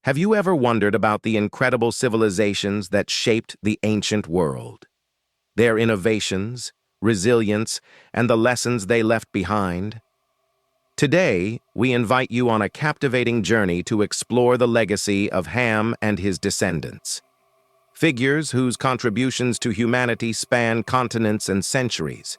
Have you ever wondered about the incredible civilizations that shaped the ancient world? Their innovations, resilience, and the lessons they left behind? Today, we invite you on a captivating journey to explore the legacy of Ham and his descendants. Figures whose contributions to humanity span continents and centuries.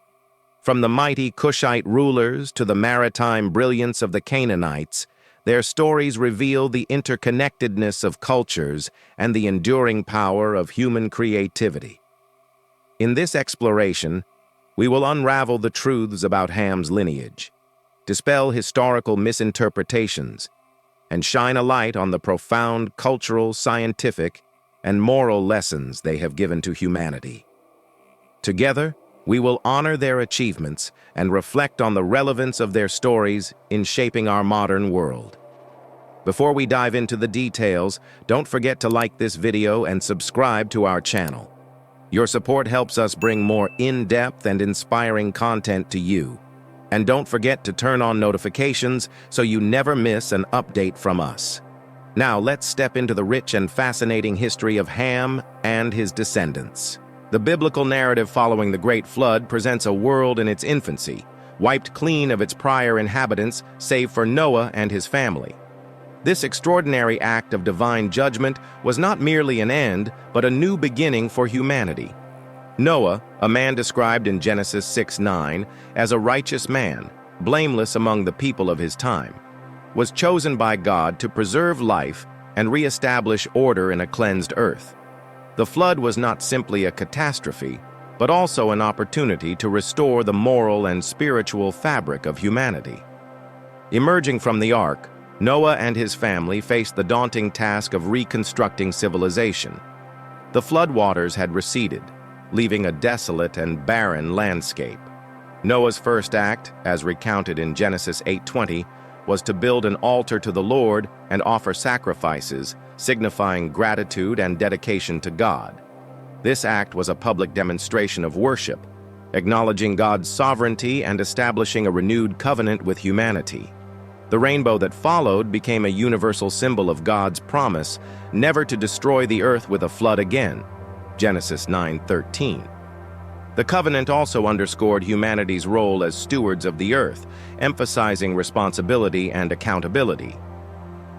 From the mighty Cushite rulers to the maritime brilliance of the Canaanites, their stories reveal the interconnectedness of cultures and the enduring power of human creativity. In this exploration, we will unravel the truths about Ham's lineage, dispel historical misinterpretations, and shine a light on the profound cultural, scientific, and moral lessons they have given to humanity. Together, we will honor their achievements and reflect on the relevance of their stories in shaping our modern world. Before we dive into the details, don't forget to like this video and subscribe to our channel. Your support helps us bring more in-depth and inspiring content to you. And don't forget to turn on notifications so you never miss an update from us. Now let's step into the rich and fascinating history of Ham and his descendants. The biblical narrative following the Great Flood presents a world in its infancy, wiped clean of its prior inhabitants save for Noah and his family. This extraordinary act of divine judgment was not merely an end, but a new beginning for humanity. Noah, a man described in Genesis 6:9 as a righteous man, blameless among the people of his time, was chosen by God to preserve life and re-establish order in a cleansed earth. The flood was not simply a catastrophe, but also an opportunity to restore the moral and spiritual fabric of humanity. Emerging from the ark, Noah and his family faced the daunting task of reconstructing civilization. The floodwaters had receded, leaving a desolate and barren landscape. Noah's first act, as recounted in Genesis 8:20, was to build an altar to the Lord and offer sacrifices, signifying gratitude and dedication to God. This act was a public demonstration of worship, acknowledging God's sovereignty and establishing a renewed covenant with humanity. The rainbow that followed became a universal symbol of God's promise never to destroy the earth with a flood again. Genesis 9:13. The covenant also underscored humanity's role as stewards of the earth, emphasizing responsibility and accountability.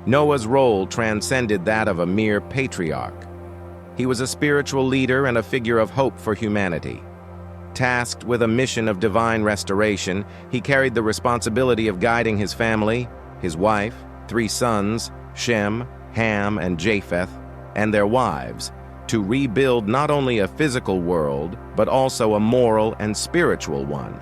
Noah's role transcended that of a mere patriarch. He was a spiritual leader and a figure of hope for humanity. Tasked with a mission of divine restoration, he carried the responsibility of guiding his family, his wife, 3 sons, Shem, Ham, and Japheth, and their wives, to rebuild not only a physical world, but also a moral and spiritual one.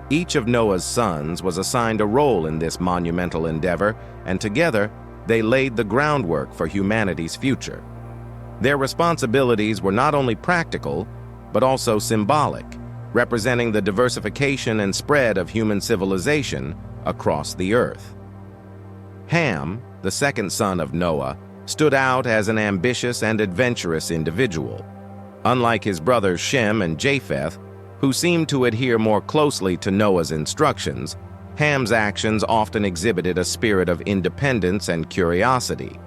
Each of Noah's sons was assigned a role in this monumental endeavor, and together, they laid the groundwork for humanity's future. Their responsibilities were not only practical, but also symbolic, representing the diversification and spread of human civilization across the earth. Ham, the second son of Noah, stood out as an ambitious and adventurous individual. Unlike his brothers Shem and Japheth, who seemed to adhere more closely to Noah's instructions, Ham's actions often exhibited a spirit of independence and curiosity.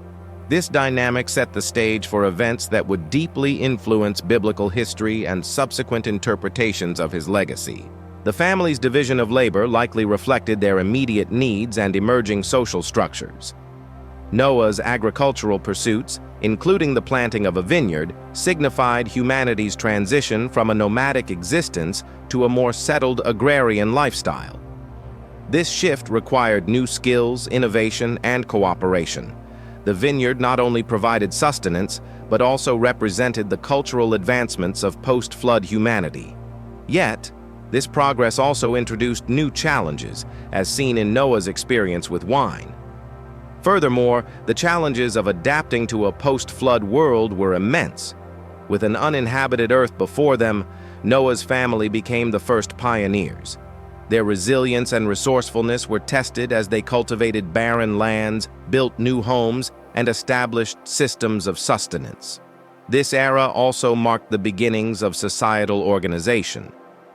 This dynamic set the stage for events that would deeply influence biblical history and subsequent interpretations of his legacy. The family's division of labor likely reflected their immediate needs and emerging social structures. Noah's agricultural pursuits, including the planting of a vineyard, signified humanity's transition from a nomadic existence to a more settled agrarian lifestyle. This shift required new skills, innovation, and cooperation. The vineyard not only provided sustenance, but also represented the cultural advancements of post-flood humanity. Yet, this progress also introduced new challenges, as seen in Noah's experience with wine. Furthermore, the challenges of adapting to a post-flood world were immense. With an uninhabited earth before them, Noah's family became the first pioneers. Their resilience and resourcefulness were tested as they cultivated barren lands, built new homes, and established systems of sustenance. This era also marked the beginnings of societal organization.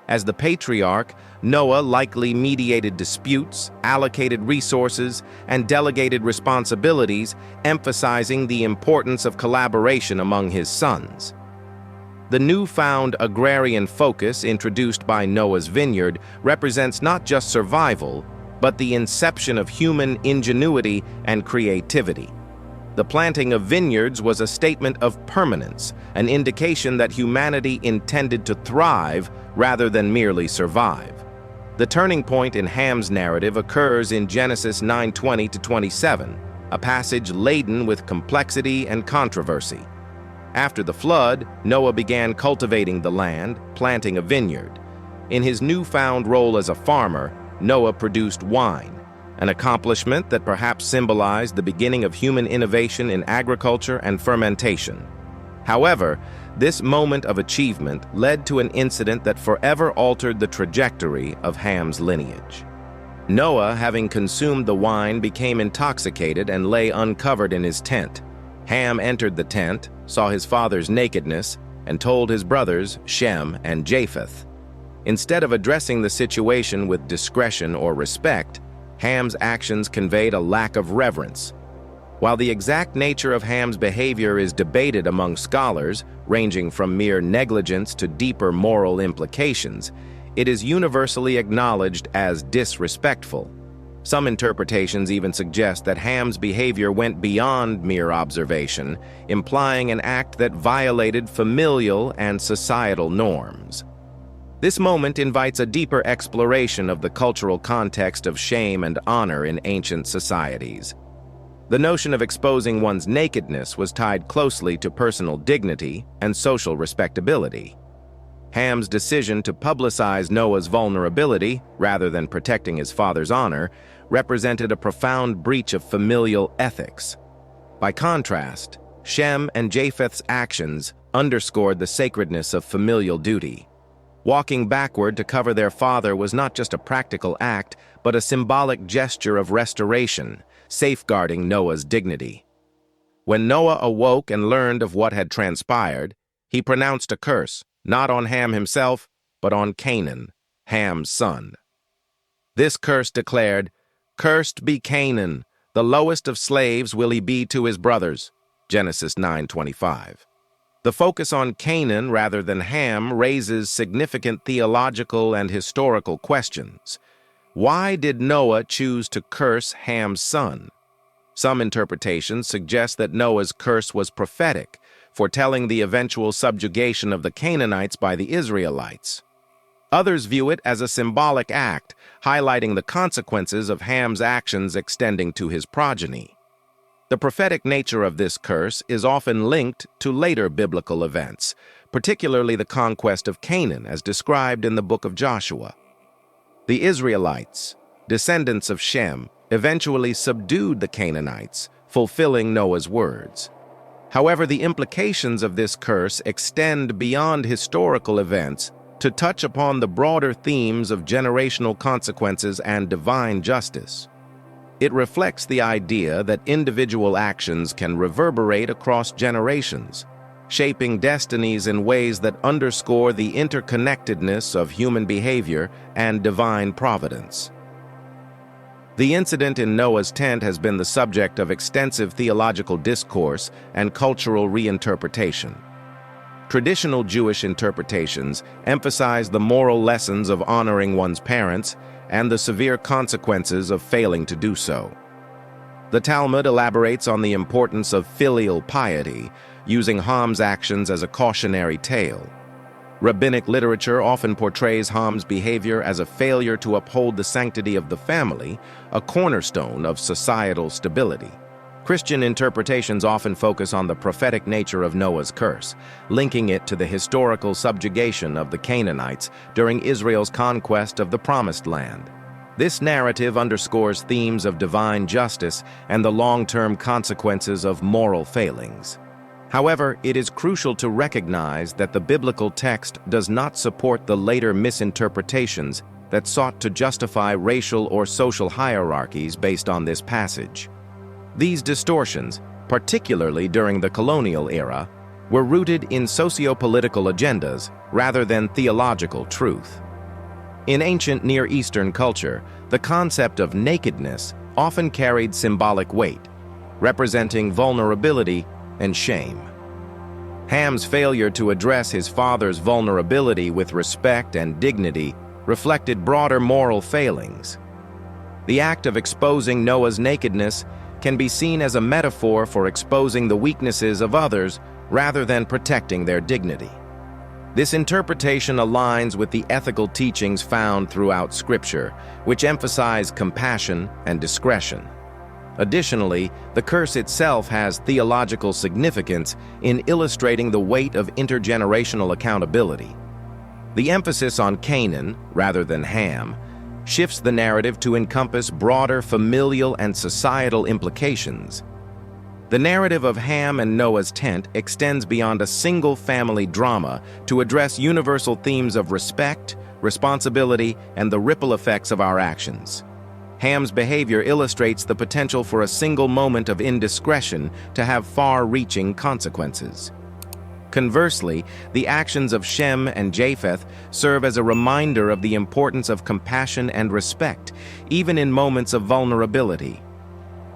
As the patriarch, Noah likely mediated disputes, allocated resources, and delegated responsibilities, emphasizing the importance of collaboration among his sons. The newfound agrarian focus introduced by Noah's vineyard represents not just survival, but the inception of human ingenuity and creativity. The planting of vineyards was a statement of permanence, an indication that humanity intended to thrive rather than merely survive. The turning point in Ham's narrative occurs in Genesis 9:20-27, a passage laden with complexity and controversy. After the flood, Noah began cultivating the land, planting a vineyard. In his newfound role as a farmer, Noah produced wine, an accomplishment that perhaps symbolized the beginning of human innovation in agriculture and fermentation. However, this moment of achievement led to an incident that forever altered the trajectory of Ham's lineage. Noah, having consumed the wine, became intoxicated and lay uncovered in his tent. Ham entered the tent, saw his father's nakedness, and told his brothers, Shem and Japheth. Instead of addressing the situation with discretion or respect, Ham's actions conveyed a lack of reverence. While the exact nature of Ham's behavior is debated among scholars, ranging from mere negligence to deeper moral implications, it is universally acknowledged as disrespectful. Some interpretations even suggest that Ham's behavior went beyond mere observation, implying an act that violated familial and societal norms. This moment invites a deeper exploration of the cultural context of shame and honor in ancient societies. The notion of exposing one's nakedness was tied closely to personal dignity and social respectability. Ham's decision to publicize Noah's vulnerability, rather than protecting his father's honor, represented a profound breach of familial ethics. By contrast, Shem and Japheth's actions underscored the sacredness of familial duty. Walking backward to cover their father was not just a practical act, but a symbolic gesture of restoration, safeguarding Noah's dignity. When Noah awoke and learned of what had transpired, he pronounced a curse, not on Ham himself, but on Canaan, Ham's son. This curse declared, "Cursed be Canaan, the lowest of slaves will he be to his brothers." Genesis 9:25. The focus on Canaan rather than Ham raises significant theological and historical questions. Why did Noah choose to curse Ham's son? Some interpretations suggest that Noah's curse was prophetic, foretelling the eventual subjugation of the Canaanites by the Israelites. Others view it as a symbolic act, highlighting the consequences of Ham's actions extending to his progeny. The prophetic nature of this curse is often linked to later biblical events, particularly the conquest of Canaan as described in the book of Joshua. The Israelites, descendants of Shem, eventually subdued the Canaanites, fulfilling Noah's words. However, the implications of this curse extend beyond historical events to touch upon the broader themes of generational consequences and divine justice. It reflects the idea that individual actions can reverberate across generations, shaping destinies in ways that underscore the interconnectedness of human behavior and divine providence. The incident in Noah's tent has been the subject of extensive theological discourse and cultural reinterpretation. Traditional Jewish interpretations emphasize the moral lessons of honoring one's parents and the severe consequences of failing to do so. The Talmud elaborates on the importance of filial piety, using Ham's actions as a cautionary tale. Rabbinic literature often portrays Ham's behavior as a failure to uphold the sanctity of the family, a cornerstone of societal stability. Christian interpretations often focus on the prophetic nature of Noah's curse, linking it to the historical subjugation of the Canaanites during Israel's conquest of the Promised Land. This narrative underscores themes of divine justice and the long-term consequences of moral failings. However, it is crucial to recognize that the biblical text does not support the later misinterpretations that sought to justify racial or social hierarchies based on this passage. These distortions, particularly during the colonial era, were rooted in socio-political agendas rather than theological truth. In ancient Near Eastern culture, the concept of nakedness often carried symbolic weight, representing vulnerability and shame. Ham's failure to address his father's vulnerability with respect and dignity reflected broader moral failings. The act of exposing Noah's nakedness can be seen as a metaphor for exposing the weaknesses of others rather than protecting their dignity. This interpretation aligns with the ethical teachings found throughout Scripture, which emphasize compassion and discretion. Additionally, the curse itself has theological significance in illustrating the weight of intergenerational accountability. The emphasis on Canaan, rather than Ham, shifts the narrative to encompass broader familial and societal implications. The narrative of Ham and Noah's tent extends beyond a single family drama to address universal themes of respect, responsibility, and the ripple effects of our actions. Ham's behavior illustrates the potential for a single moment of indiscretion to have far-reaching consequences. Conversely, the actions of Shem and Japheth serve as a reminder of the importance of compassion and respect, even in moments of vulnerability.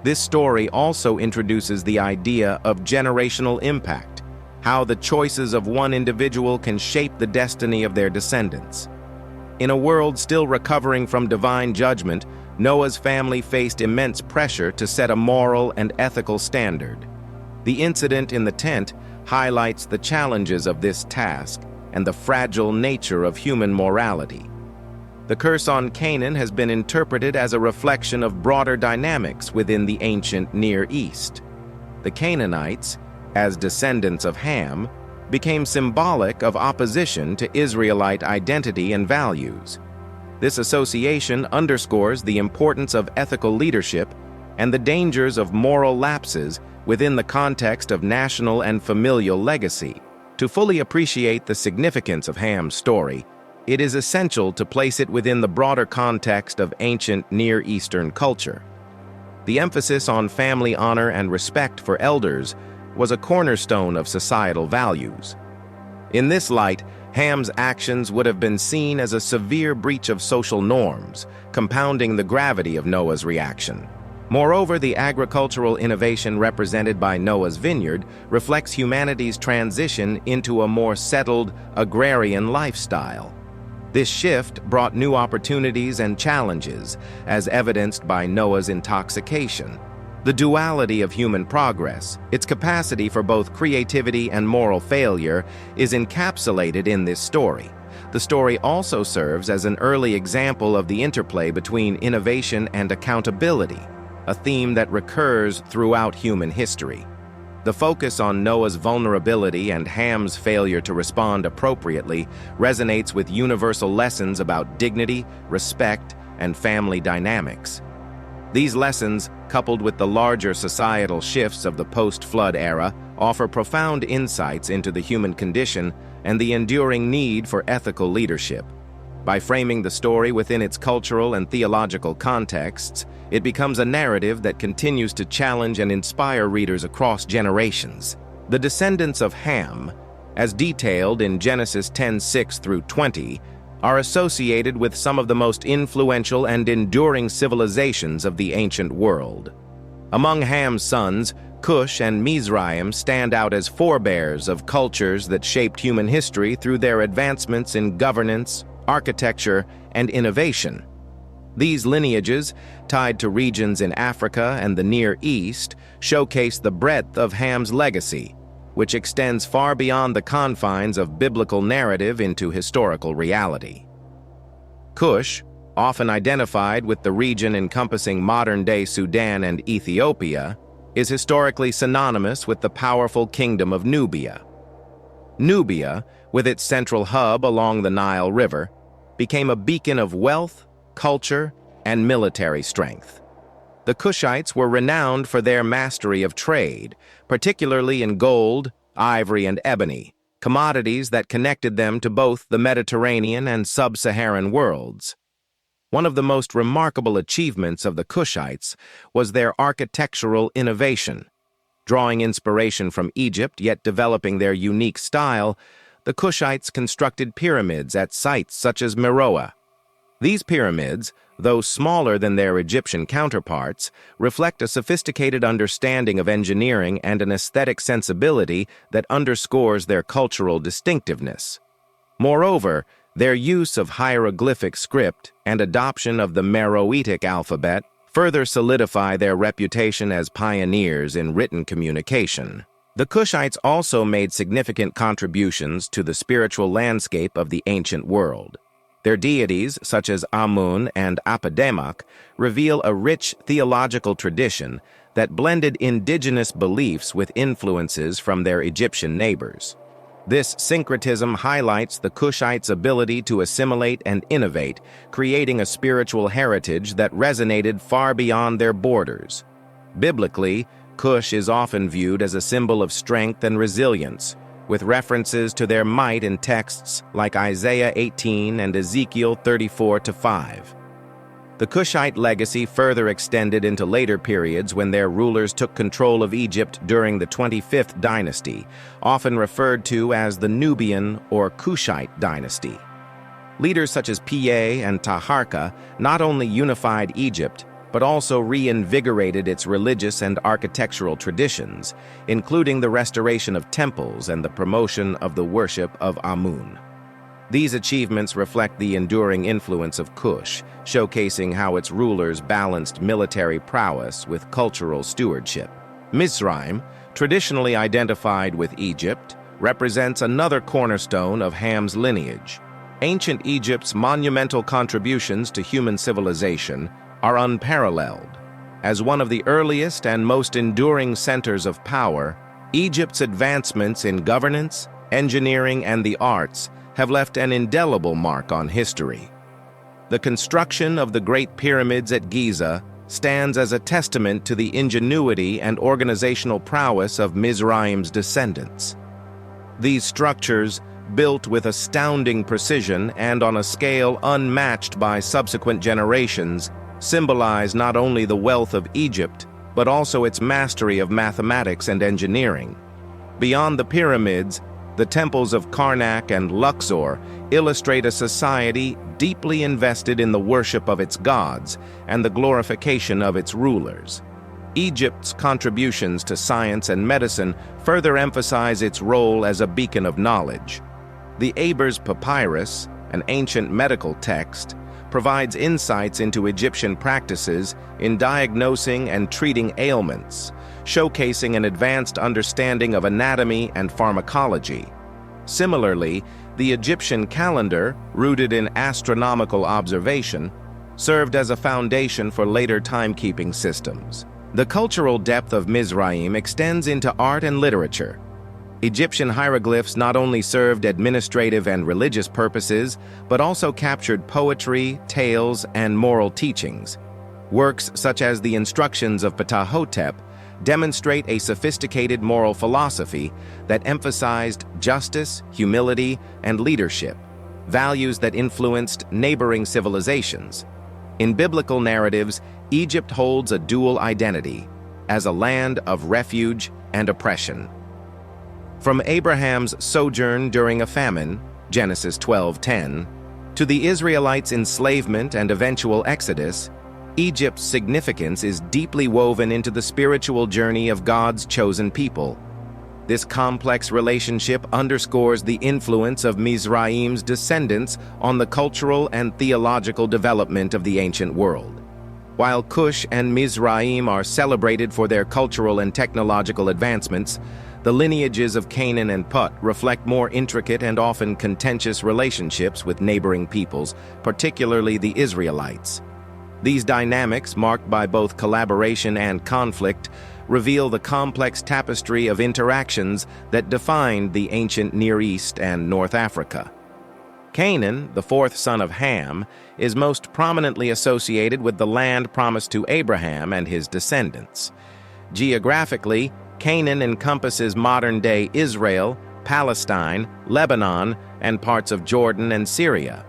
This story also introduces the idea of generational impact, how the choices of one individual can shape the destiny of their descendants. In a world still recovering from divine judgment, Noah's family faced immense pressure to set a moral and ethical standard. The incident in the tent highlights the challenges of this task and the fragile nature of human morality. The curse on Canaan has been interpreted as a reflection of broader dynamics within the ancient Near East. The Canaanites, as descendants of Ham, became symbolic of opposition to Israelite identity and values. This association underscores the importance of ethical leadership and the dangers of moral lapses within the context of national and familial legacy. To fully appreciate the significance of Ham's story, it is essential to place it within the broader context of ancient Near Eastern culture. The emphasis on family honor and respect for elders was a cornerstone of societal values. In this light, Ham's actions would have been seen as a severe breach of social norms, compounding the gravity of Noah's reaction. Moreover, the agricultural innovation represented by Noah's vineyard reflects humanity's transition into a more settled, agrarian lifestyle. This shift brought new opportunities and challenges, as evidenced by Noah's intoxication. The duality of human progress, its capacity for both creativity and moral failure, is encapsulated in this story. The story also serves as an early example of the interplay between innovation and accountability, a theme that recurs throughout human history. The focus on Noah's vulnerability and Ham's failure to respond appropriately resonates with universal lessons about dignity, respect, and family dynamics. These lessons, coupled with the larger societal shifts of the post-flood era, offer profound insights into the human condition and the enduring need for ethical leadership. By framing the story within its cultural and theological contexts, it becomes a narrative that continues to challenge and inspire readers across generations. The descendants of Ham, as detailed in Genesis 10:6 through 20, are associated with some of the most influential and enduring civilizations of the ancient world. Among Ham's sons, Cush and Mizraim stand out as forebears of cultures that shaped human history through their advancements in governance, architecture, and innovation. These lineages, tied to regions in Africa and the Near East, showcase the breadth of Ham's legacy, which extends far beyond the confines of biblical narrative into historical reality. Cush, often identified with the region encompassing modern-day Sudan and Ethiopia, is historically synonymous with the powerful kingdom of Nubia. Nubia, with its central hub along the Nile River, became a beacon of wealth, culture, and military strength. The Cushites were renowned for their mastery of trade, particularly in gold, ivory, and ebony, commodities that connected them to both the Mediterranean and sub-Saharan worlds. One of the most remarkable achievements of the Cushites was their architectural innovation. Drawing inspiration from Egypt, yet developing their unique style, the Cushites constructed pyramids at sites such as Meroe. These pyramids, though smaller than their Egyptian counterparts, reflect a sophisticated understanding of engineering and an aesthetic sensibility that underscores their cultural distinctiveness. Moreover, their use of hieroglyphic script and adoption of the Meroitic alphabet further solidify their reputation as pioneers in written communication. The Cushites also made significant contributions to the spiritual landscape of the ancient world. Their deities, such as Amun and Apademak, reveal a rich theological tradition that blended indigenous beliefs with influences from their Egyptian neighbors. This syncretism highlights the Cushites' ability to assimilate and innovate, creating a spiritual heritage that resonated far beyond their borders. Biblically, Cush is often viewed as a symbol of strength and resilience, with references to their might in texts like Isaiah 18 and Ezekiel 34-5. The Cushite legacy further extended into later periods when their rulers took control of Egypt during the 25th dynasty, often referred to as the Nubian or Cushite dynasty. Leaders such as Piye and Taharka not only unified Egypt, but also reinvigorated its religious and architectural traditions, including the restoration of temples and the promotion of the worship of Amun. These achievements reflect the enduring influence of Cush, showcasing how its rulers balanced military prowess with cultural stewardship. Mizraim, traditionally identified with Egypt, represents another cornerstone of Ham's lineage. Ancient Egypt's monumental contributions to human civilization are unparalleled. As one of the earliest and most enduring centers of power, Egypt's advancements in governance, engineering, and the arts have left an indelible mark on history. The construction of the Great Pyramids at Giza stands as a testament to the ingenuity and organizational prowess of Mizraim's descendants. These structures, built with astounding precision and on a scale unmatched by subsequent generations, symbolize not only the wealth of Egypt, but also its mastery of mathematics and engineering. Beyond the pyramids, the temples of Karnak and Luxor illustrate a society deeply invested in the worship of its gods and the glorification of its rulers. Egypt's contributions to science and medicine further emphasize its role as a beacon of knowledge. The Ebers Papyrus, an ancient medical text, provides insights into Egyptian practices in diagnosing and treating ailments, showcasing an advanced understanding of anatomy and pharmacology. Similarly, the Egyptian calendar, rooted in astronomical observation, served as a foundation for later timekeeping systems. The cultural depth of Mizraim extends into art and literature. Egyptian hieroglyphs not only served administrative and religious purposes, but also captured poetry, tales, and moral teachings. Works such as the Instructions of Ptahhotep demonstrate a sophisticated moral philosophy that emphasized justice, humility, and leadership, values that influenced neighboring civilizations. In biblical narratives, Egypt holds a dual identity, as a land of refuge and oppression. From Abraham's sojourn during a famine, Genesis 12:10, to the Israelites' enslavement and eventual exodus, Egypt's significance is deeply woven into the spiritual journey of God's chosen people. This complex relationship underscores the influence of Mizraim's descendants on the cultural and theological development of the ancient world. While Cush and Mizraim are celebrated for their cultural and technological advancements, the lineages of Canaan and Put reflect more intricate and often contentious relationships with neighboring peoples, particularly the Israelites. These dynamics, marked by both collaboration and conflict, reveal the complex tapestry of interactions that defined the ancient Near East and North Africa. Canaan, the fourth son of Ham, is most prominently associated with the land promised to Abraham and his descendants. Geographically, Canaan encompasses modern-day Israel, Palestine, Lebanon, and parts of Jordan and Syria.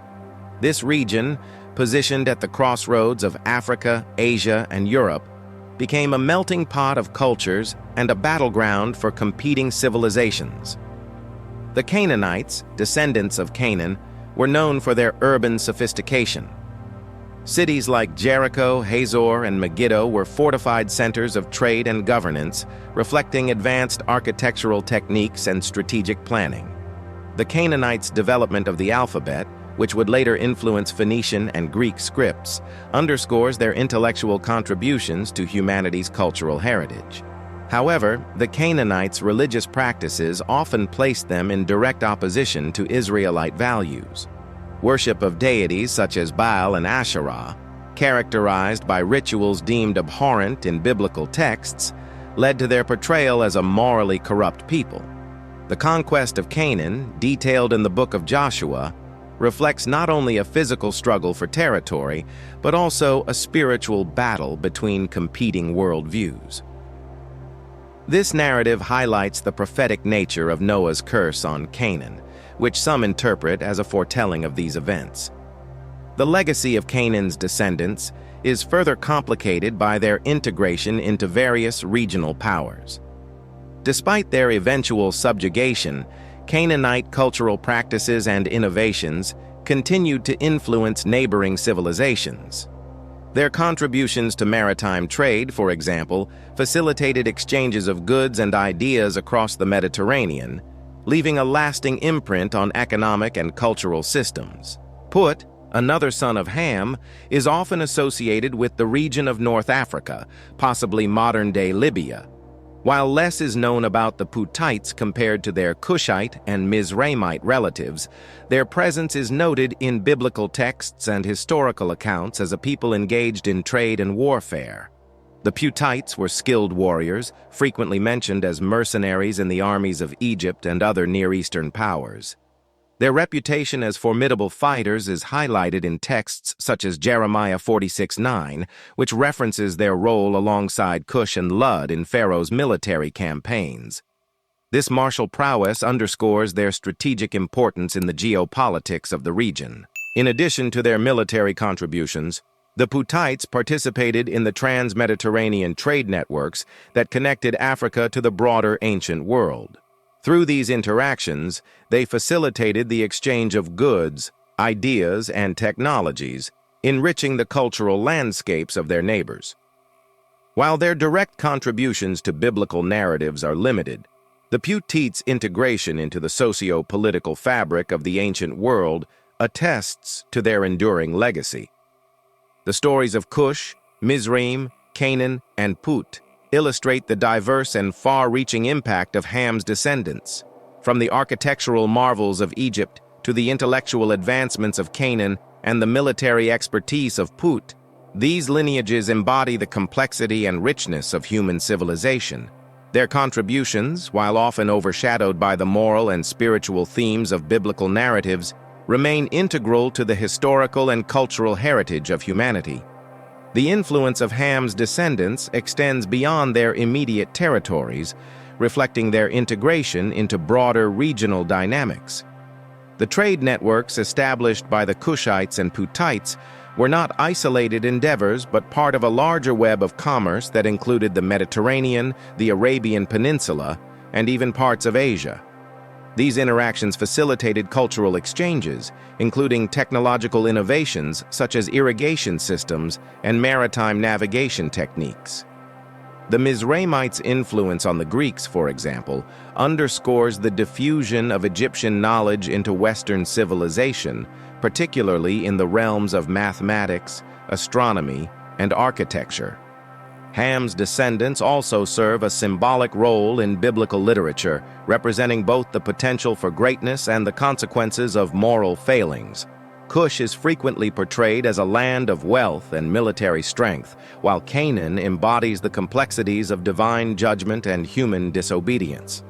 This region, positioned at the crossroads of Africa, Asia, and Europe, became a melting pot of cultures and a battleground for competing civilizations. The Canaanites, descendants of Canaan, were known for their urban sophistication. Cities like Jericho, Hazor, and Megiddo were fortified centers of trade and governance, reflecting advanced architectural techniques and strategic planning. The Canaanites' development of the alphabet, which would later influence Phoenician and Greek scripts, underscores their intellectual contributions to humanity's cultural heritage. However, the Canaanites' religious practices often placed them in direct opposition to Israelite values. Worship of deities such as Baal and Asherah, characterized by rituals deemed abhorrent in biblical texts, led to their portrayal as a morally corrupt people. The conquest of Canaan, detailed in the book of Joshua, reflects not only a physical struggle for territory, but also a spiritual battle between competing worldviews. This narrative highlights the prophetic nature of Noah's curse on Canaan, which some interpret as a foretelling of these events. The legacy of Canaan's descendants is further complicated by their integration into various regional powers. Despite their eventual subjugation, Canaanite cultural practices and innovations continued to influence neighboring civilizations. Their contributions to maritime trade, for example, facilitated exchanges of goods and ideas across the Mediterranean, leaving a lasting imprint on economic and cultural systems. Put, another son of Ham, is often associated with the region of North Africa, possibly modern-day Libya. While less is known about the Putites compared to their Cushite and Mizraimite relatives, their presence is noted in biblical texts and historical accounts as a people engaged in trade and warfare. The Putites were skilled warriors, frequently mentioned as mercenaries in the armies of Egypt and other Near Eastern powers. Their reputation as formidable fighters is highlighted in texts such as Jeremiah 46:9, which references their role alongside Cush and Lud in Pharaoh's military campaigns. This martial prowess underscores their strategic importance in the geopolitics of the region. In addition to their military contributions, the Putites participated in the trans-Mediterranean trade networks that connected Africa to the broader ancient world. Through these interactions, they facilitated the exchange of goods, ideas, and technologies, enriching the cultural landscapes of their neighbors. While their direct contributions to biblical narratives are limited, the Putites' integration into the socio-political fabric of the ancient world attests to their enduring legacy. The stories of Cush, Mizraim, Canaan, and Put illustrate the diverse and far-reaching impact of Ham's descendants. From the architectural marvels of Egypt to the intellectual advancements of Canaan and the military expertise of Put, these lineages embody the complexity and richness of human civilization. Their contributions, while often overshadowed by the moral and spiritual themes of biblical narratives, remain integral to the historical and cultural heritage of humanity. The influence of Ham's descendants extends beyond their immediate territories, reflecting their integration into broader regional dynamics. The trade networks established by the Cushites and Putites were not isolated endeavors but part of a larger web of commerce that included the Mediterranean, the Arabian Peninsula, and even parts of Asia. These interactions facilitated cultural exchanges, including technological innovations such as irrigation systems and maritime navigation techniques. The Mizraimites' influence on the Greeks, for example, underscores the diffusion of Egyptian knowledge into Western civilization, particularly in the realms of mathematics, astronomy, and architecture. Ham's descendants also serve a symbolic role in biblical literature, representing both the potential for greatness and the consequences of moral failings. Cush is frequently portrayed as a land of wealth and military strength, while Canaan embodies the complexities of divine judgment and human disobedience.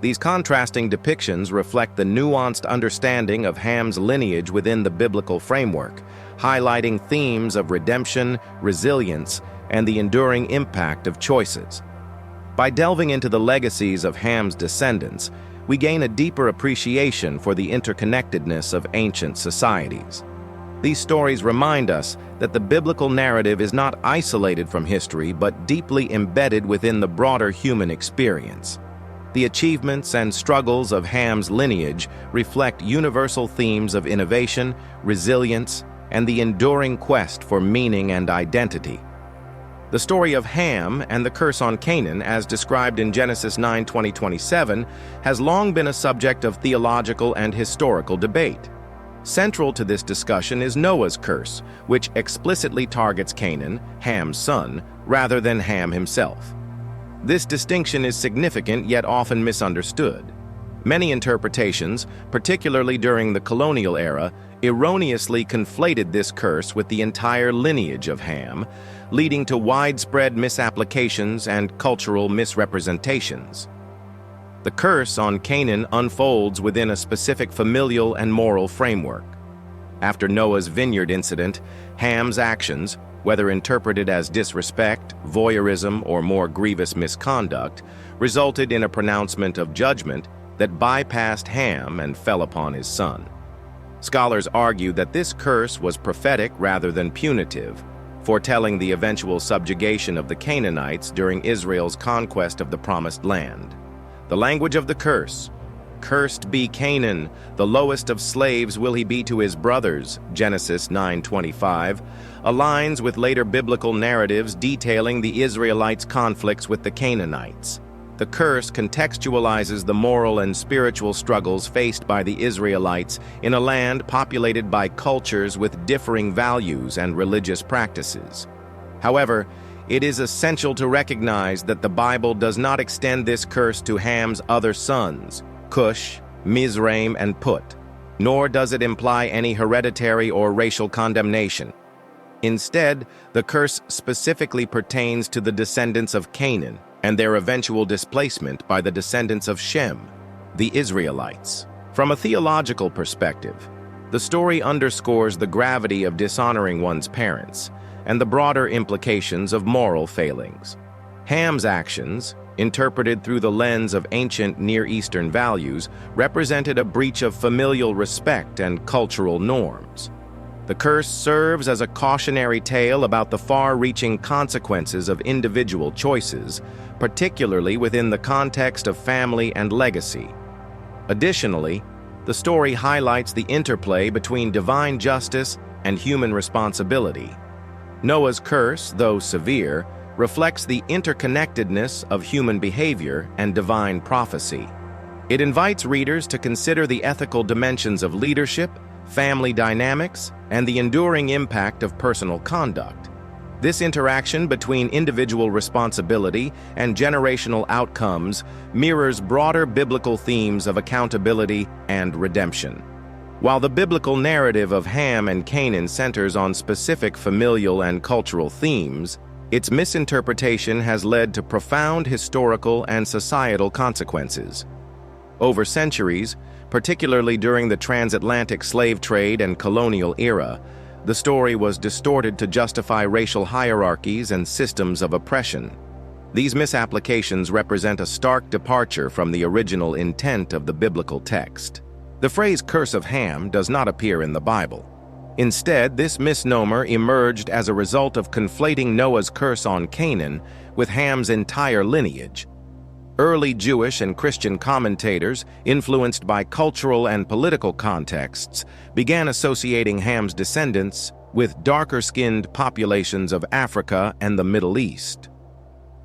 These contrasting depictions reflect the nuanced understanding of Ham's lineage within the biblical framework, highlighting themes of redemption, resilience, and the enduring impact of choices. By delving into the legacies of Ham's descendants, we gain a deeper appreciation for the interconnectedness of ancient societies. These stories remind us that the biblical narrative is not isolated from history but deeply embedded within the broader human experience. The achievements and struggles of Ham's lineage reflect universal themes of innovation, resilience, and the enduring quest for meaning and identity. The story of Ham and the curse on Canaan, as described in Genesis 9:20-27, has long been a subject of theological and historical debate. Central to this discussion is Noah's curse, which explicitly targets Canaan, Ham's son, rather than Ham himself. This distinction is significant yet often misunderstood. Many interpretations, particularly during the colonial era, erroneously conflated this curse with the entire lineage of Ham, leading to widespread misapplications and cultural misrepresentations. The curse on Canaan unfolds within a specific familial and moral framework. After Noah's vineyard incident, Ham's actions, whether interpreted as disrespect, voyeurism, or more grievous misconduct, resulted in a pronouncement of judgment that bypassed Ham and fell upon his son. Scholars argue that this curse was prophetic rather than punitive, foretelling the eventual subjugation of the Canaanites during Israel's conquest of the Promised Land. The language of the curse, "Cursed be Canaan, the lowest of slaves will he be to his brothers," Genesis 9:25, aligns with later biblical narratives detailing the Israelites' conflicts with the Canaanites. The curse contextualizes the moral and spiritual struggles faced by the Israelites in a land populated by cultures with differing values and religious practices. However, it is essential to recognize that the Bible does not extend this curse to Ham's other sons, Cush, Mizraim, and Put, nor does it imply any hereditary or racial condemnation. Instead, the curse specifically pertains to the descendants of Canaan and their eventual displacement by the descendants of Shem, the Israelites. From a theological perspective, the story underscores the gravity of dishonoring one's parents and the broader implications of moral failings. Ham's actions, interpreted through the lens of ancient Near Eastern values, represented a breach of familial respect and cultural norms. The curse serves as a cautionary tale about the far-reaching consequences of individual choices, particularly within the context of family and legacy. Additionally, the story highlights the interplay between divine justice and human responsibility. Noah's curse, though severe, reflects the interconnectedness of human behavior and divine prophecy. It invites readers to consider the ethical dimensions of leadership, family dynamics, and the enduring impact of personal conduct. This interaction between individual responsibility and generational outcomes mirrors broader biblical themes of accountability and redemption. While the biblical narrative of Ham and Canaan centers on specific familial and cultural themes, its misinterpretation has led to profound historical and societal consequences. Over centuries, particularly during the transatlantic slave trade and colonial era, the story was distorted to justify racial hierarchies and systems of oppression. These misapplications represent a stark departure from the original intent of the biblical text. The phrase "curse of Ham" does not appear in the Bible. Instead, this misnomer emerged as a result of conflating Noah's curse on Canaan with Ham's entire lineage. Early Jewish and Christian commentators, influenced by cultural and political contexts, began associating Ham's descendants with darker-skinned populations of Africa and the Middle East.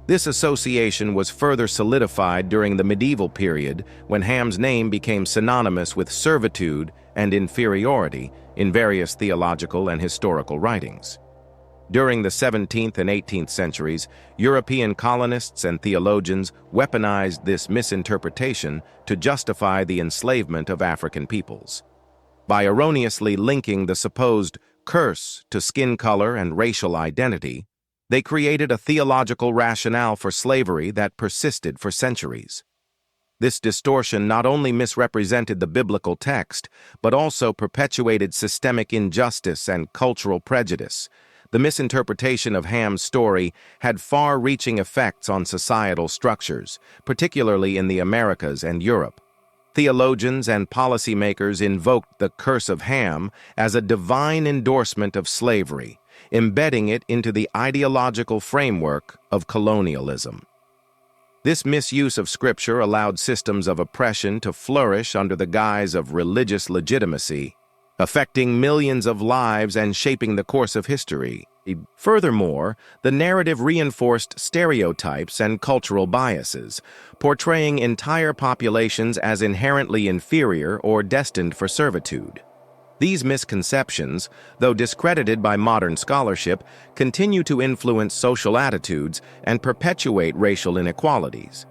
This association was further solidified during the medieval period when Ham's name became synonymous with servitude and inferiority in various theological and historical writings. During the 17th and 18th centuries, European colonists and theologians weaponized this misinterpretation to justify the enslavement of African peoples. By erroneously linking the supposed curse to skin color and racial identity, they created a theological rationale for slavery that persisted for centuries. This distortion not only misrepresented the biblical text, but also perpetuated systemic injustice and cultural prejudice. The misinterpretation of Ham's story had far-reaching effects on societal structures, particularly in the Americas and Europe. Theologians and policymakers invoked the curse of Ham as a divine endorsement of slavery, embedding it into the ideological framework of colonialism. This misuse of Scripture allowed systems of oppression to flourish under the guise of religious legitimacy, affecting millions of lives and shaping the course of history. Furthermore, the narrative reinforced stereotypes and cultural biases, portraying entire populations as inherently inferior or destined for servitude. These misconceptions, though discredited by modern scholarship, continue to influence social attitudes and perpetuate racial inequalities.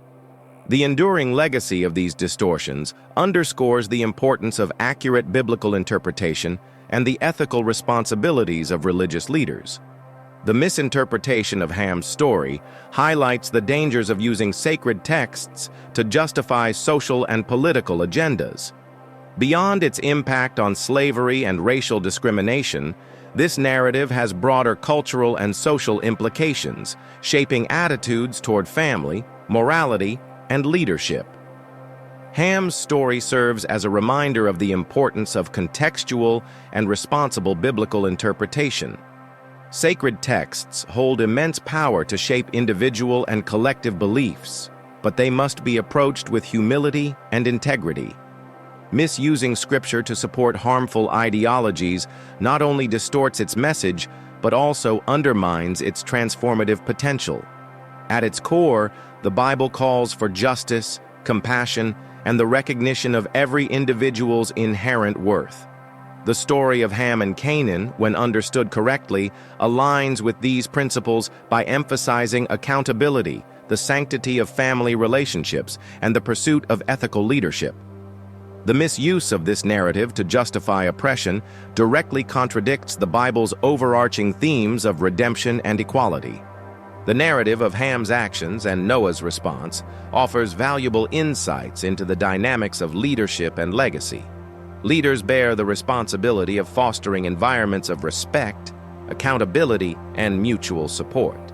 The enduring legacy of these distortions underscores the importance of accurate biblical interpretation and the ethical responsibilities of religious leaders. The misinterpretation of Ham's story highlights the dangers of using sacred texts to justify social and political agendas. Beyond its impact on slavery and racial discrimination, this narrative has broader cultural and social implications, shaping attitudes toward family, morality, and leadership. Ham's story serves as a reminder of the importance of contextual and responsible biblical interpretation. Sacred texts hold immense power to shape individual and collective beliefs, but they must be approached with humility and integrity. Misusing Scripture to support harmful ideologies not only distorts its message, but also undermines its transformative potential. At its core, the Bible calls for justice, compassion, and the recognition of every individual's inherent worth. The story of Ham and Canaan, when understood correctly, aligns with these principles by emphasizing accountability, the sanctity of family relationships, and the pursuit of ethical leadership. The misuse of this narrative to justify oppression directly contradicts the Bible's overarching themes of redemption and equality. The narrative of Ham's actions and Noah's response offers valuable insights into the dynamics of leadership and legacy. Leaders bear the responsibility of fostering environments of respect, accountability, and mutual support.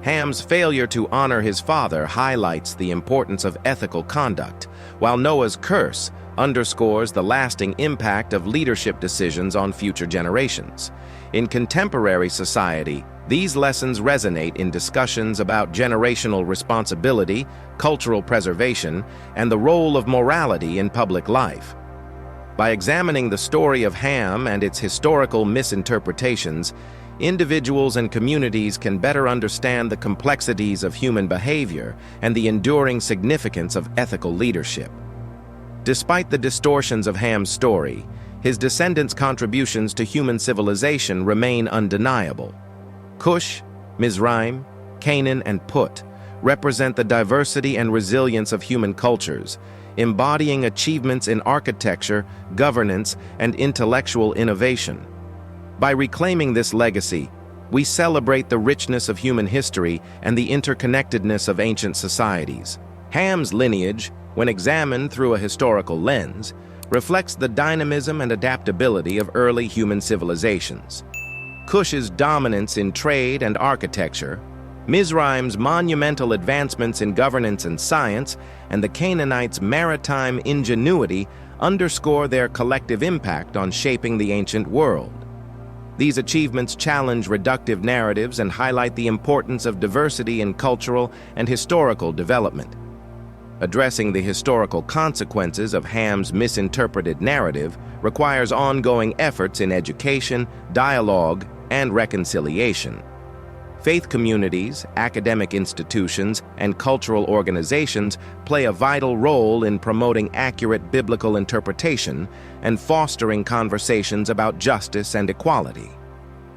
Ham's failure to honor his father highlights the importance of ethical conduct, while Noah's curse underscores the lasting impact of leadership decisions on future generations. In contemporary society, these lessons resonate in discussions about generational responsibility, cultural preservation, and the role of morality in public life. By examining the story of Ham and its historical misinterpretations, individuals and communities can better understand the complexities of human behavior and the enduring significance of ethical leadership. Despite the distortions of Ham's story, his descendants' contributions to human civilization remain undeniable. Cush, Mizraim, Canaan, and Put represent the diversity and resilience of human cultures, embodying achievements in architecture, governance, and intellectual innovation. By reclaiming this legacy, we celebrate the richness of human history and the interconnectedness of ancient societies. Ham's lineage, when examined through a historical lens, reflects the dynamism and adaptability of early human civilizations. Cush's dominance in trade and architecture, Mizraim's monumental advancements in governance and science, and the Canaanites' maritime ingenuity underscore their collective impact on shaping the ancient world. These achievements challenge reductive narratives and highlight the importance of diversity in cultural and historical development. Addressing the historical consequences of Ham's misinterpreted narrative requires ongoing efforts in education, dialogue, and reconciliation. Faith communities, academic institutions, and cultural organizations play a vital role in promoting accurate biblical interpretation and fostering conversations about justice and equality.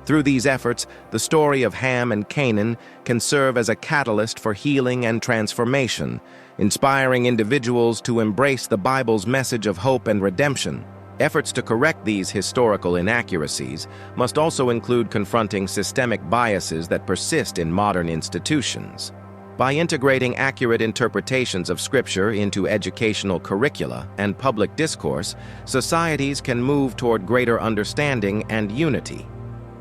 Through these efforts, the story of Ham and Canaan can serve as a catalyst for healing and transformation, inspiring individuals to embrace the Bible's message of hope and redemption. Efforts to correct these historical inaccuracies must also include confronting systemic biases that persist in modern institutions. By integrating accurate interpretations of Scripture into educational curricula and public discourse, societies can move toward greater understanding and unity.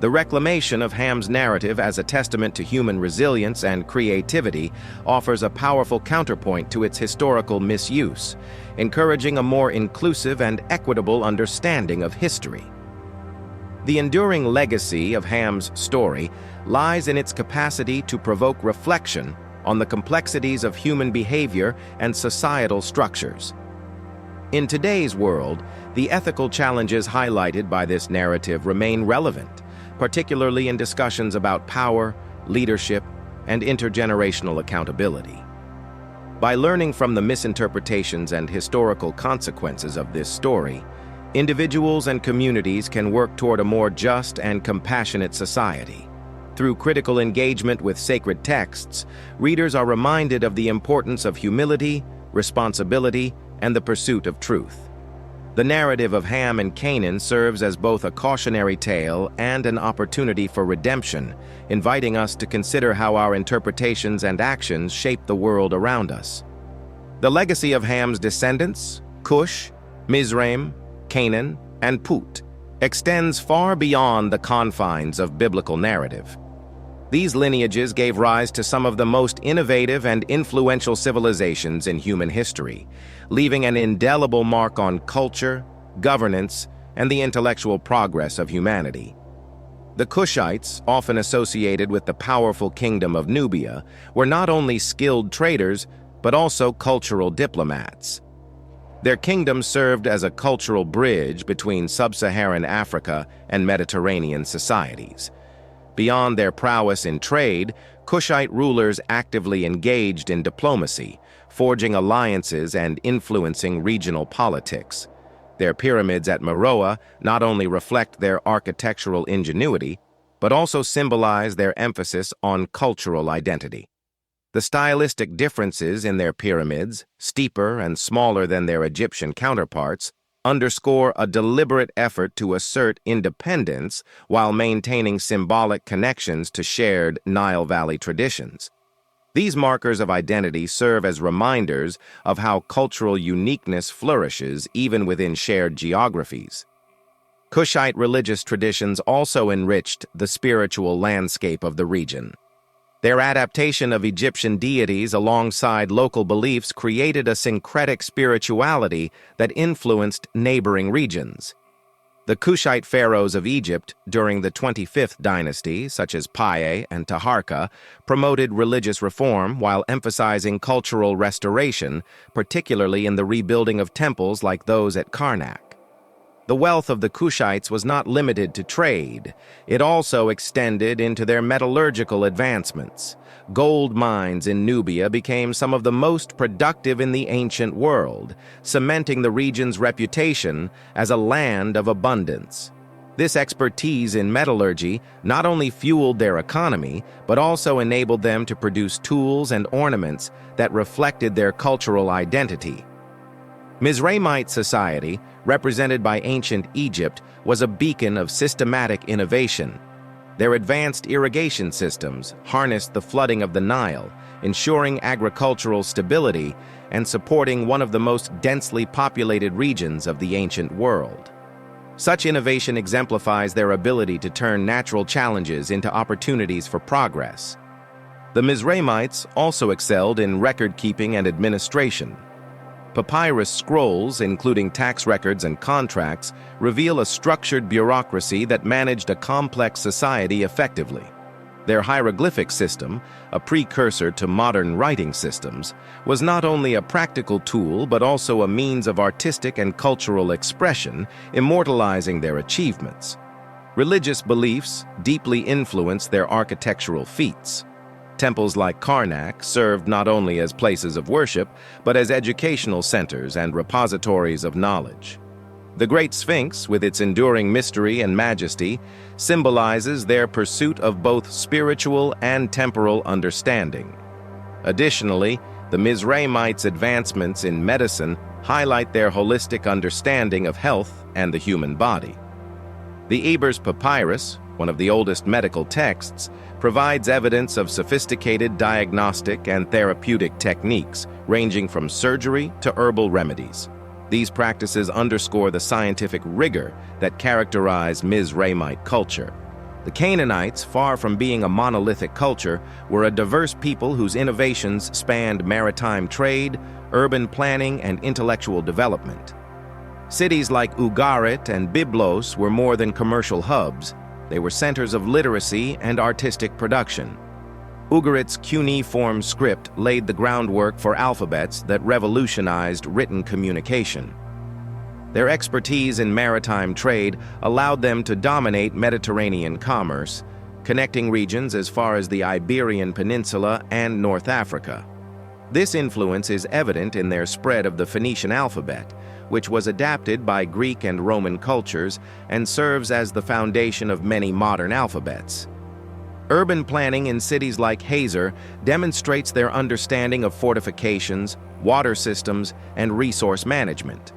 The reclamation of Ham's narrative as a testament to human resilience and creativity offers a powerful counterpoint to its historical misuse, encouraging a more inclusive and equitable understanding of history. The enduring legacy of Ham's story lies in its capacity to provoke reflection on the complexities of human behavior and societal structures. In today's world, the ethical challenges highlighted by this narrative remain relevant, particularly in discussions about power, leadership, and intergenerational accountability. By learning from the misinterpretations and historical consequences of this story, individuals and communities can work toward a more just and compassionate society. Through critical engagement with sacred texts, readers are reminded of the importance of humility, responsibility, and the pursuit of truth. The narrative of Ham and Canaan serves as both a cautionary tale and an opportunity for redemption, inviting us to consider how our interpretations and actions shape the world around us. The legacy of Ham's descendants, Cush, Mizraim, Canaan, and Put, extends far beyond the confines of biblical narrative. These lineages gave rise to some of the most innovative and influential civilizations in human history, leaving an indelible mark on culture, governance, and the intellectual progress of humanity. The Cushites, often associated with the powerful kingdom of Nubia, were not only skilled traders, but also cultural diplomats. Their kingdom served as a cultural bridge between sub-Saharan Africa and Mediterranean societies. Beyond their prowess in trade, Cushite rulers actively engaged in diplomacy, forging alliances and influencing regional politics. Their pyramids at Meroe not only reflect their architectural ingenuity, but also symbolize their emphasis on cultural identity. The stylistic differences in their pyramids, steeper and smaller than their Egyptian counterparts, underscore a deliberate effort to assert independence while maintaining symbolic connections to shared Nile Valley traditions. These markers of identity serve as reminders of how cultural uniqueness flourishes even within shared geographies. Cushite religious traditions also enriched the spiritual landscape of the region. Their adaptation of Egyptian deities alongside local beliefs created a syncretic spirituality that influenced neighboring regions. The Cushite pharaohs of Egypt during the 25th dynasty, such as Piye and Taharka, promoted religious reform while emphasizing cultural restoration, particularly in the rebuilding of temples like those at Karnak. The wealth of the Cushites was not limited to trade. It also extended into their metallurgical advancements. Gold mines in Nubia became some of the most productive in the ancient world, cementing the region's reputation as a land of abundance. This expertise in metallurgy not only fueled their economy, but also enabled them to produce tools and ornaments that reflected their cultural identity. Mizraimite society, represented by ancient Egypt, was a beacon of systematic innovation. Their advanced irrigation systems harnessed the flooding of the Nile, ensuring agricultural stability and supporting one of the most densely populated regions of the ancient world. Such innovation exemplifies their ability to turn natural challenges into opportunities for progress. The Mizraimites also excelled in record-keeping and administration. Papyrus scrolls, including tax records and contracts, reveal a structured bureaucracy that managed a complex society effectively. Their hieroglyphic system, a precursor to modern writing systems, was not only a practical tool but also a means of artistic and cultural expression, immortalizing their achievements. Religious beliefs deeply influenced their architectural feats. Temples like Karnak served not only as places of worship, but as educational centers and repositories of knowledge. The Great Sphinx, with its enduring mystery and majesty, symbolizes their pursuit of both spiritual and temporal understanding. Additionally, the Mizraimites' advancements in medicine highlight their holistic understanding of health and the human body. The Ebers Papyrus, one of the oldest medical texts, provides evidence of sophisticated diagnostic and therapeutic techniques, ranging from surgery to herbal remedies. These practices underscore the scientific rigor that characterize Mizraimite culture. The Canaanites, far from being a monolithic culture, were a diverse people whose innovations spanned maritime trade, urban planning, and intellectual development. Cities like Ugarit and Byblos were more than commercial hubs. They were centers of literacy and artistic production. Ugarit's cuneiform script laid the groundwork for alphabets that revolutionized written communication. Their expertise in maritime trade allowed them to dominate Mediterranean commerce, connecting regions as far as the Iberian Peninsula and North Africa. This influence is evident in their spread of the Phoenician alphabet, which was adapted by Greek and Roman cultures and serves as the foundation of many modern alphabets. Urban planning in cities like Hazor demonstrates their understanding of fortifications, water systems, and resource management.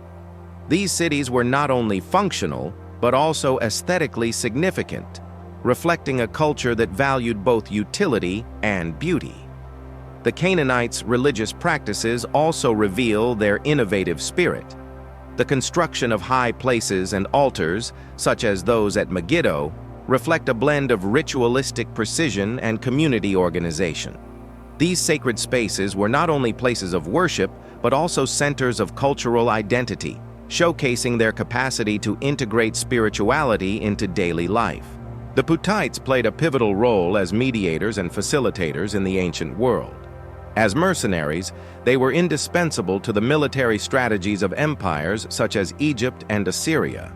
These cities were not only functional, but also aesthetically significant, reflecting a culture that valued both utility and beauty. The Canaanites' religious practices also reveal their innovative spirit. The construction of high places and altars, such as those at Megiddo, reflect a blend of ritualistic precision and community organization. These sacred spaces were not only places of worship, but also centers of cultural identity, showcasing their capacity to integrate spirituality into daily life. The Cushites played a pivotal role as mediators and facilitators in the ancient world. As mercenaries, they were indispensable to the military strategies of empires such as Egypt and Assyria.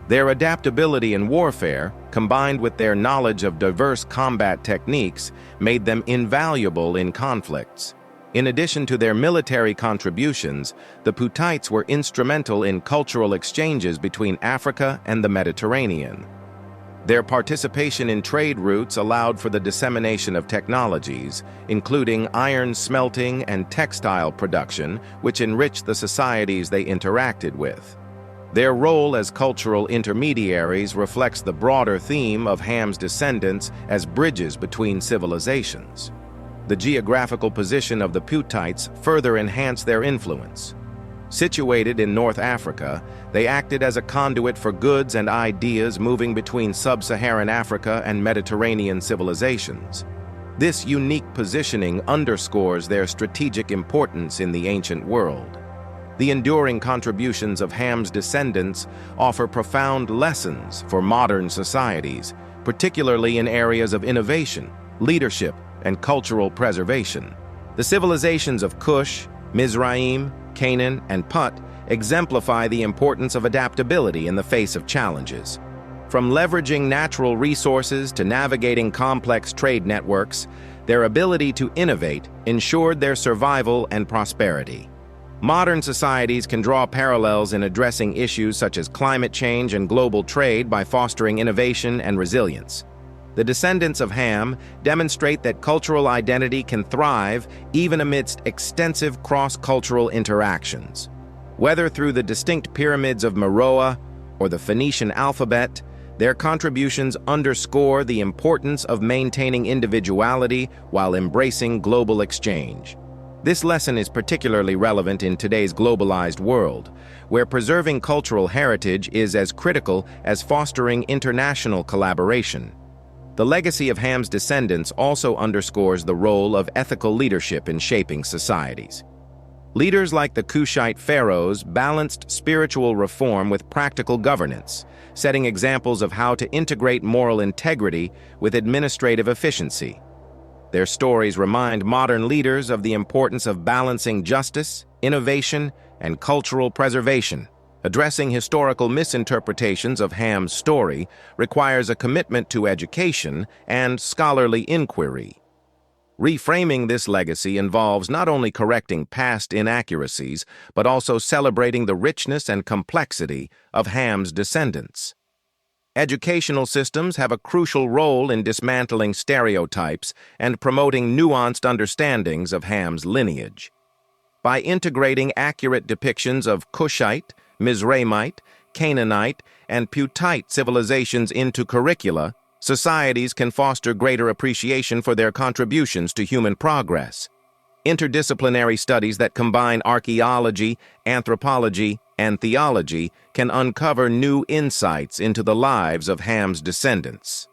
Their adaptability in warfare, combined with their knowledge of diverse combat techniques, made them invaluable in conflicts. In addition to their military contributions, the Cushites were instrumental in cultural exchanges between Africa and the Mediterranean. Their participation in trade routes allowed for the dissemination of technologies, including iron smelting and textile production, which enriched the societies they interacted with. Their role as cultural intermediaries reflects the broader theme of Ham's descendants as bridges between civilizations. The geographical position of the Cushites further enhanced their influence. Situated in North Africa, they acted as a conduit for goods and ideas moving between sub-Saharan Africa and Mediterranean civilizations. This unique positioning underscores their strategic importance in the ancient world. The enduring contributions of Ham's descendants offer profound lessons for modern societies, particularly in areas of innovation, leadership, and cultural preservation. The civilizations of Cush, Mizraim, Canaan, and Put exemplify the importance of adaptability in the face of challenges. From leveraging natural resources to navigating complex trade networks, their ability to innovate ensured their survival and prosperity. Modern societies can draw parallels in addressing issues such as climate change and global trade by fostering innovation and resilience. The descendants of Ham demonstrate that cultural identity can thrive even amidst extensive cross-cultural interactions. Whether through the distinct pyramids of Meroe or the Phoenician alphabet, their contributions underscore the importance of maintaining individuality while embracing global exchange. This lesson is particularly relevant in today's globalized world, where preserving cultural heritage is as critical as fostering international collaboration. The legacy of Ham's descendants also underscores the role of ethical leadership in shaping societies. Leaders like the Cushite pharaohs balanced spiritual reform with practical governance, setting examples of how to integrate moral integrity with administrative efficiency. Their stories remind modern leaders of the importance of balancing justice, innovation, and cultural preservation. Addressing historical misinterpretations of Ham's story requires a commitment to education and scholarly inquiry. Reframing this legacy involves not only correcting past inaccuracies, but also celebrating the richness and complexity of Ham's descendants. Educational systems have a crucial role in dismantling stereotypes and promoting nuanced understandings of Ham's lineage. By integrating accurate depictions of Cushite, Mizraimite, Canaanite, and Cusite civilizations into curricula, societies can foster greater appreciation for their contributions to human progress. Interdisciplinary studies that combine archaeology, anthropology, and theology can uncover new insights into the lives of Ham's descendants.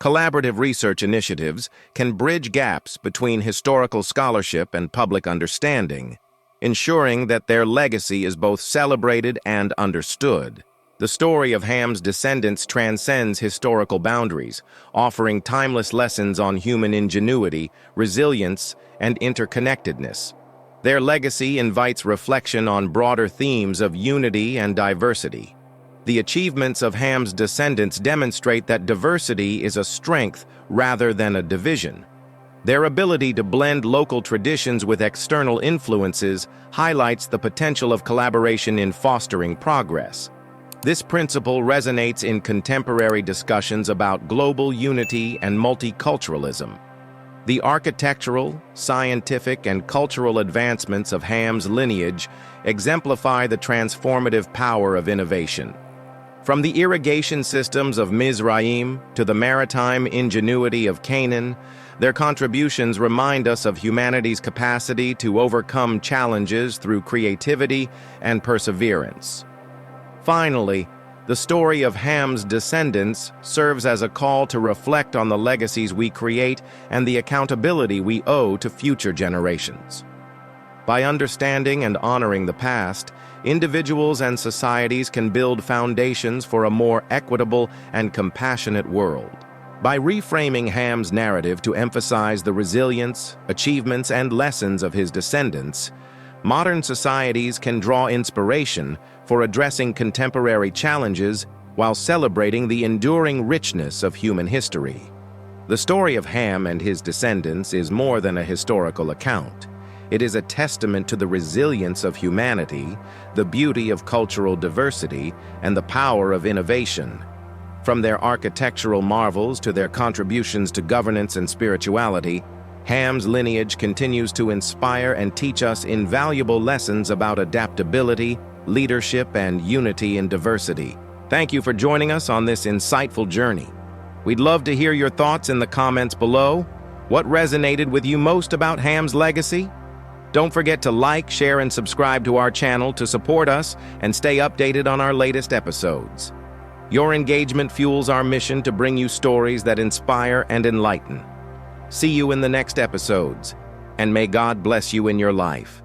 Collaborative research initiatives can bridge gaps between historical scholarship and public understanding, ensuring that their legacy is both celebrated and understood. The story of Ham's descendants transcends historical boundaries, offering timeless lessons on human ingenuity, resilience, and interconnectedness. Their legacy invites reflection on broader themes of unity and diversity. The achievements of Ham's descendants demonstrate that diversity is a strength rather than a division. Their ability to blend local traditions with external influences highlights the potential of collaboration in fostering progress. This principle resonates in contemporary discussions about global unity and multiculturalism. The architectural, scientific, and cultural advancements of Ham's lineage exemplify the transformative power of innovation. From the irrigation systems of Mizraim to the maritime ingenuity of Canaan, their contributions remind us of humanity's capacity to overcome challenges through creativity and perseverance. Finally, the story of Ham's descendants serves as a call to reflect on the legacies we create and the accountability we owe to future generations. By understanding and honoring the past, individuals and societies can build foundations for a more equitable and compassionate world. By reframing Ham's narrative to emphasize the resilience, achievements, and lessons of his descendants, modern societies can draw inspiration for addressing contemporary challenges while celebrating the enduring richness of human history. The story of Ham and his descendants is more than a historical account. It is a testament to the resilience of humanity, the beauty of cultural diversity, and the power of innovation. From their architectural marvels to their contributions to governance and spirituality, Ham's lineage continues to inspire and teach us invaluable lessons about adaptability, leadership, and unity in diversity. Thank you for joining us on this insightful journey. We'd love to hear your thoughts in the comments below. What resonated with you most about Ham's legacy? Don't forget to like, share, and subscribe to our channel to support us and stay updated on our latest episodes. Your engagement fuels our mission to bring you stories that inspire and enlighten. See you in the next episodes, and may God bless you in your life.